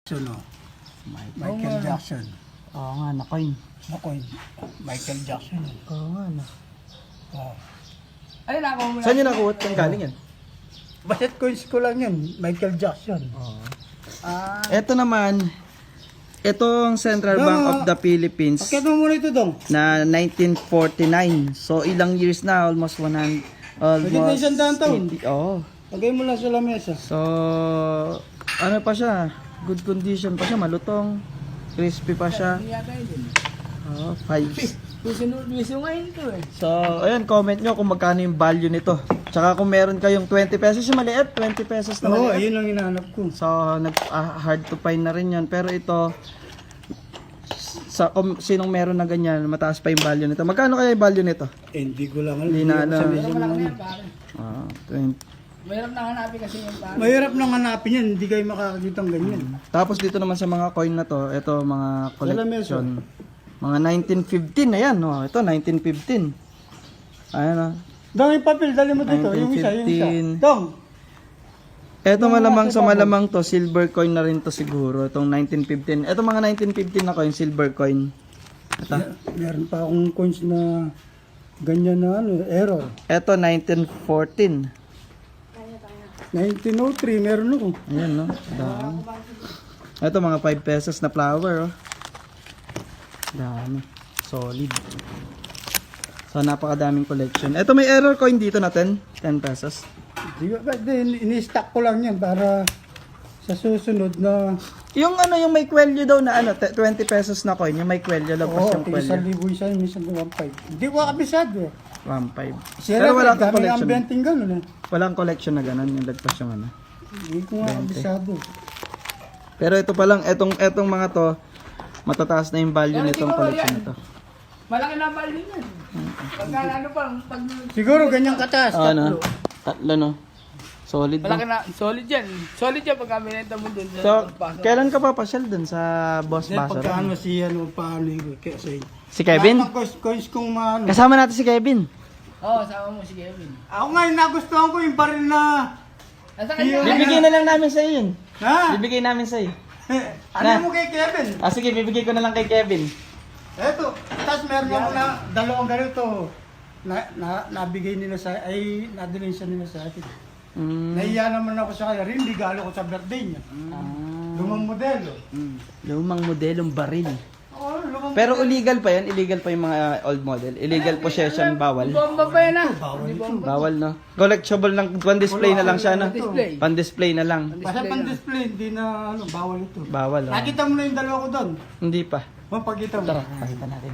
No? Michael Jackson. Oo nga, na coin. Ako, Michael Jackson. Oo nga, na. Oh. Ay, nakuha mo Saan yun nakuha? Saan galing yan? Basit coins ko lang yan, Michael Jackson. Oo. Ah, Ito naman, itong Central Bank of the Philippines Pakita mo muna ito dong. na 1949. So, ilang years na? Almost 100. Pwede na isang daan to. Oo. Lagay mo lang sa lamesa. So, ano pa siya? Good condition pa siya, malutong. Crispy pa siya. hindi yata yun. Oh, 5. Wiso ngayon to eh. So, ayan, comment nyo kung magkano yung value nito. Tsaka kung meron kayong 20 pesos yung maliit, 20 pesos na Oo, maliit. ayun lang hinahanap ko. So, hard to find na rin yun. Pero ito, kung sinong meron na ganyan, mataas pa yung value nito. Magkano kaya yung value nito? Hindi ko lang alam. Hindi na alam. Pero malaki na yan, pare. Ah, 20. Mahirap na hanapin kasi yung pare. Mahirap nang hanapin yan, hindi kayo makakakita ng ganyan. Tapos dito naman sa mga coin na to, ito mga collection. Mga 1915 na yan. Oh. Ito, 1915. Ayan o. Dong, yung papel, dali mo dito. Yung isa, yung isa. 1915. Dong, Ito malamang sa malamang to, silver coin na rin to siguro. Itong 1915. Ito mga 1915 na coin, silver coin. Ito. meron pa akong coins na ganyan na ano, error. Ito 1914. 1903, meron ako. Ayan no. Dami. Ito mga 5 pesos na flower oh. Dami. Solid. So napakadaming collection. Ito may error coin dito natin. 10 pesos. Ini-stack ko lang yan para sa susunod na... Yung ano yung may kwelyo daw na ano 20 pesos na coin, yung may kwelyo labas Oo, yung kwelyo. 1,000 isa, minsan 1,500. Hindi ko kabisado eh. 1.5. Sira, Pero wala kang dami collection. ang benting gano'n eh. Walang collection na ganun yung lagpas yung ano. Hindi ko nga 20. kabisado. Pero ito pa lang etong mga to matataas na yung value Pero nitong siguro collection yan. nito. Malaki na value yan. Pagka ano pa, pag... Siguro ganyan kataas. Ano? Tatlo no. Solid Malaki na. na, solid yan. Solid yan pagka binenta mo dun. So, kailan ka papasyal dun sa Boss Then Baso? pagkaano si ano paano yung kasi. Si Kevin? Lahat ng coins kong maano. Kasama natin si Kevin. Oo, sama mo si Kevin. Ako nga yung nagustuhan ko yung baril na... Nasa kanya. Bibigyan na lang namin sa iyo yun. Ha? Bibigay namin sa iyo. Ano mo kay Kevin? Ah sige, bibigay ko na lang kay Kevin. Eto, tapos meron ako na dalawang ganito. Nabigay nila sa, ay nadalhin siya nila sa akin. Nahiya naman ako sa kanya, rin regalo ko sa birthday niya. Lumang modelo. Lumang modelong baril. Oo, lumang Pero illegal pa yan, illegal pa yung mga old model. Illegal possession, bawal. Bomba pa yan ah. bawal Hindi ito. bomba. Bawal no. Collectible lang, pan-display na lang siya no. Display. Pan-display na lang. Basta pang display, hindi na ano, bawal ito. Bawal oh. Nakita mo na yung dalawa ko doon. Hindi pa. Mapagkita mo. Tara, pakita natin.